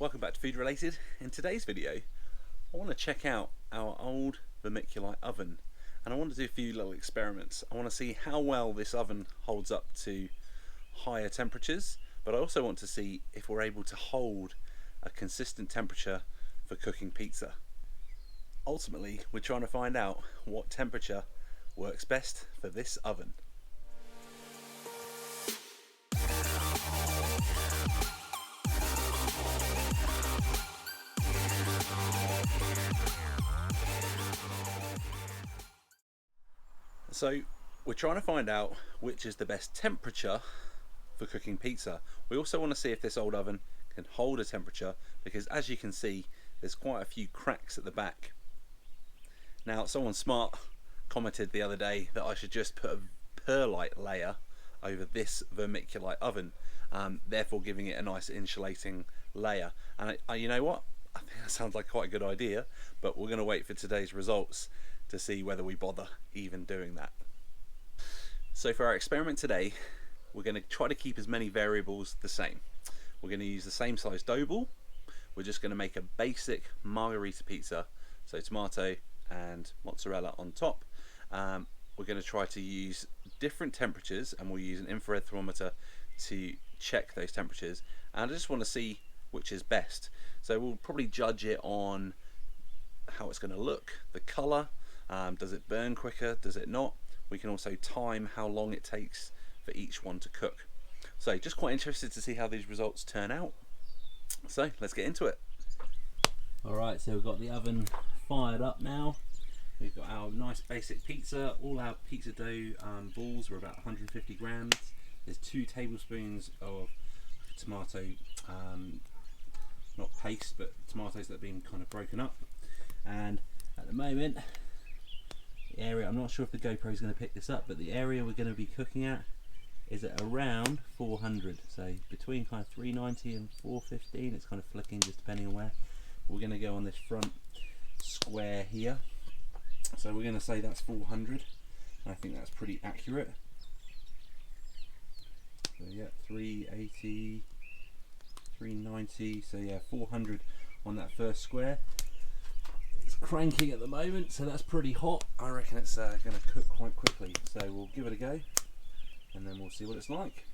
Welcome back to Food Related. In today's video I want to check out our old Vermiculite oven and I want to do a few little experiments. I want to see how well this oven holds up to higher temperatures, but I also want to see if we're able to hold a consistent temperature for cooking pizza. Ultimately, we're trying to find out what temperature works best for this oven. So we're trying to find out which is the best temperature for cooking pizza. We also want to see if this old oven can hold a temperature, because as you can see there's quite a few cracks at the back. Now someone smart commented the other day that I should just put a perlite layer over this Vermiculite oven, therefore giving it a nice insulating layer. And you know what, I think that sounds like quite a good idea, but we're going to wait for today's results to see whether we bother even doing that. So for our experiment today, we're going to try to keep as many variables the same. We're going to use the same size dough ball. We're just going to make a basic margherita pizza, so tomato and mozzarella on top. We're going to try to use different temperatures, and we'll use an infrared thermometer to check those temperatures, and I just want to see which is best. So we'll probably judge it on how it's going to look, the colour, does it burn quicker, does it not. We can also time how long it takes for each one to cook. So just quite interested to see how these results turn out. So let's get into it. Alright, so we've got the oven fired up now. We've got our nice basic pizza. All our pizza dough balls are about 150 grams. There's 2 tablespoons of tomato, not paste, but tomatoes that have been kind of broken up. And at the moment, the area, I'm not sure if the GoPro is going to pick this up, but the area we're going to be cooking at is at around 400, so between kind of 390 and 415. It's kind of flicking just depending on where. We're going to go on this front square here, so we're going to say that's 400. I think that's pretty accurate. So yeah, 380, 390, so yeah, 400 on that first square. It's cranking at the moment, so that's pretty hot. I reckon it's going to cook quite quickly, so we'll give it a go and then we'll see what it's like.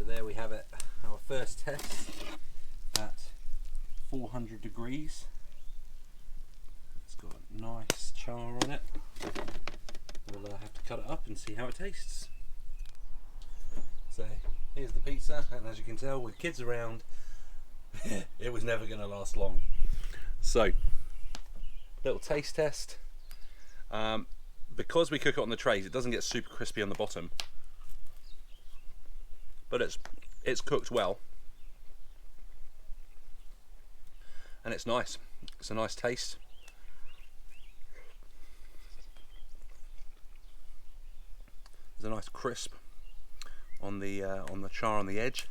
There we have it, our first test at 400 degrees. It's got a nice char on it. We'll have to cut it up and see how it tastes. So here's the pizza, and as you can tell, with kids around, it was never going to last long. So, little taste test. Because we cook it on the trays, it doesn't get super crispy on the bottom, but it's cooked well, and it's nice. It's a nice taste. There's a nice crisp on the char on the edge,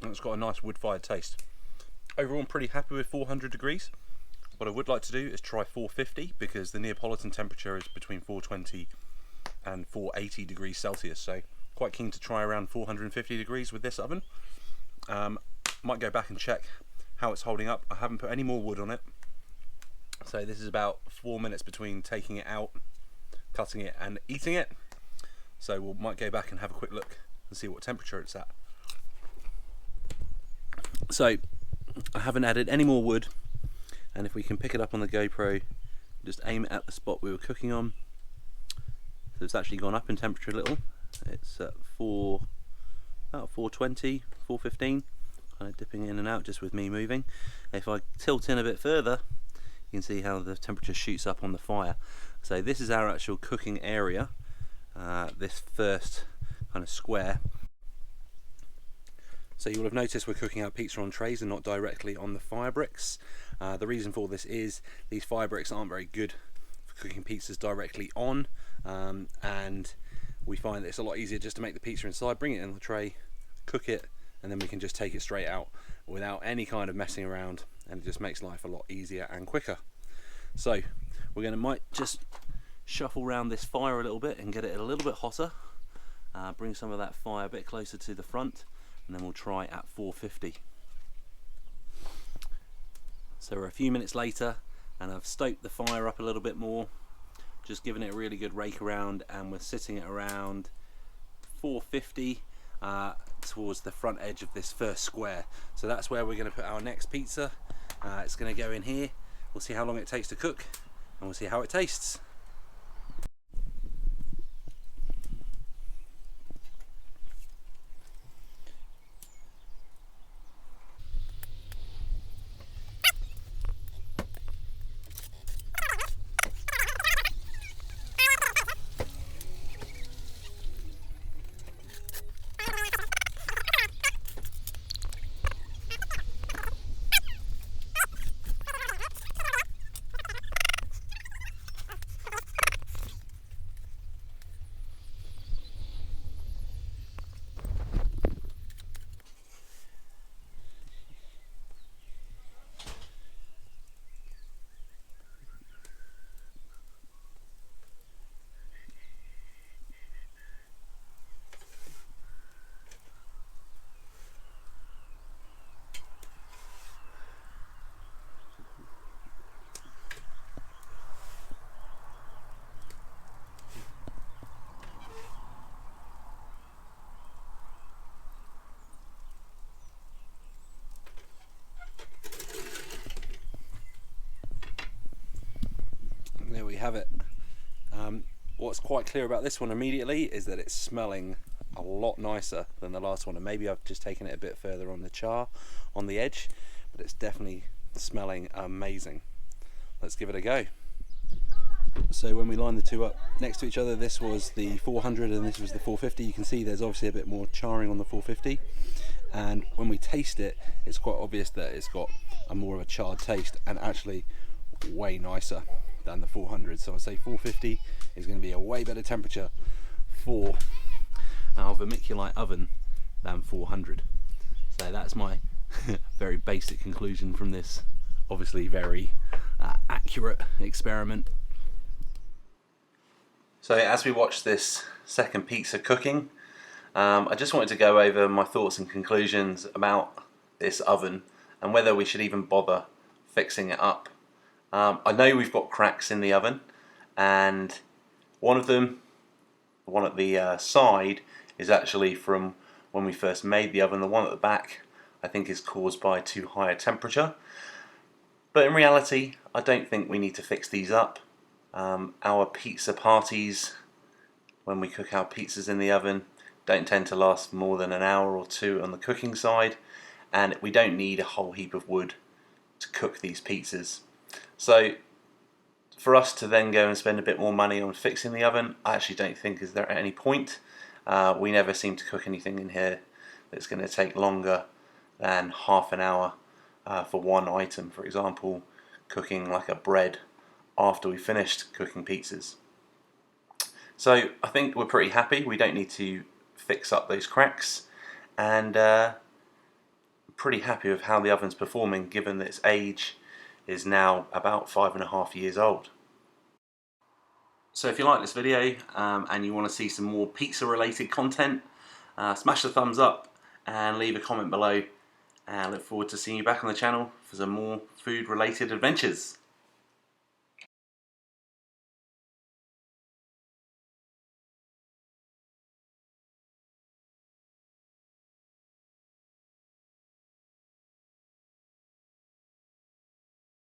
and it's got a nice wood-fired taste. Overall, I'm pretty happy with 400 degrees. What I would like to do is try 450, because the Neapolitan temperature is between 420 and 480 degrees Celsius, so quite keen to try around 450 degrees with this oven. Might go back and check how it's holding up. I haven't put any more wood on it, so this is about 4 minutes between taking it out, cutting it and eating it, so we might go back and have a quick look and see what temperature it's at. So I haven't added any more wood, and if we can pick it up on the GoPro, just aim it at the spot we were cooking on. So it's actually gone up in temperature a little. It's at about 420, 415, kind of dipping in and out just with me moving. If I tilt in a bit further, you can see how the temperature shoots up on the fire. So this is our actual cooking area, this first kind of square. So you will have noticed we're cooking our pizza on trays and not directly on the fire bricks. The reason for this is these fire bricks aren't very good for cooking pizzas directly on, and we find that it's a lot easier just to make the pizza inside, bring it in the tray, cook it, and then we can just take it straight out without any kind of messing around, and it just makes life a lot easier and quicker. So we're might just shuffle around this fire a little bit and get it a little bit hotter, bring some of that fire a bit closer to the front, and then we'll try at 450. So we're a few minutes later and I've stoked the fire up a little bit more, just giving it a really good rake around, and we're sitting at around 450 towards the front edge of this first square. So that's where we're going to put our next pizza. It's going to go in here. We'll see how long it takes to cook and we'll see how it tastes. There we have it. What's quite clear about this one immediately is that it's smelling a lot nicer than the last one, and maybe I've just taken it a bit further on the char on the edge, but it's definitely smelling amazing. Let's give it a go. So when we line the two up next to each other, this was the 400 and this was the 450. You can see there's obviously a bit more charring on the 450, and when we taste it, it's quite obvious that it's got a more of a charred taste and actually way nicer than the 400. So I'd say 450 is going to be a way better temperature for our vermiculite oven than 400. So that's my very basic conclusion from this obviously very accurate experiment. So as we watch this second pizza cooking, I just wanted to go over my thoughts and conclusions about this oven and whether we should even bother fixing it up. I know we've got cracks in the oven, and one of them, the one at the side, is actually from when we first made the oven. The one at the back I think is caused by too high a temperature, but in reality I don't think we need to fix these up. Our pizza parties, when we cook our pizzas in the oven, don't tend to last more than an hour or two on the cooking side, and we don't need a whole heap of wood to cook these pizzas. So for us to then go and spend a bit more money on fixing the oven, I actually don't think is there any point. We never seem to cook anything in here that's going to take longer than half an hour for one item. For example, cooking like a bread after we finished cooking pizzas. So I think we're pretty happy. We don't need to fix up those cracks, and pretty happy with how the oven's performing given that its age is now about 5.5 years old. So if you like this video and you want to see some more pizza related content, smash the thumbs up and leave a comment below, and I look forward to seeing you back on the channel for some more food related adventures.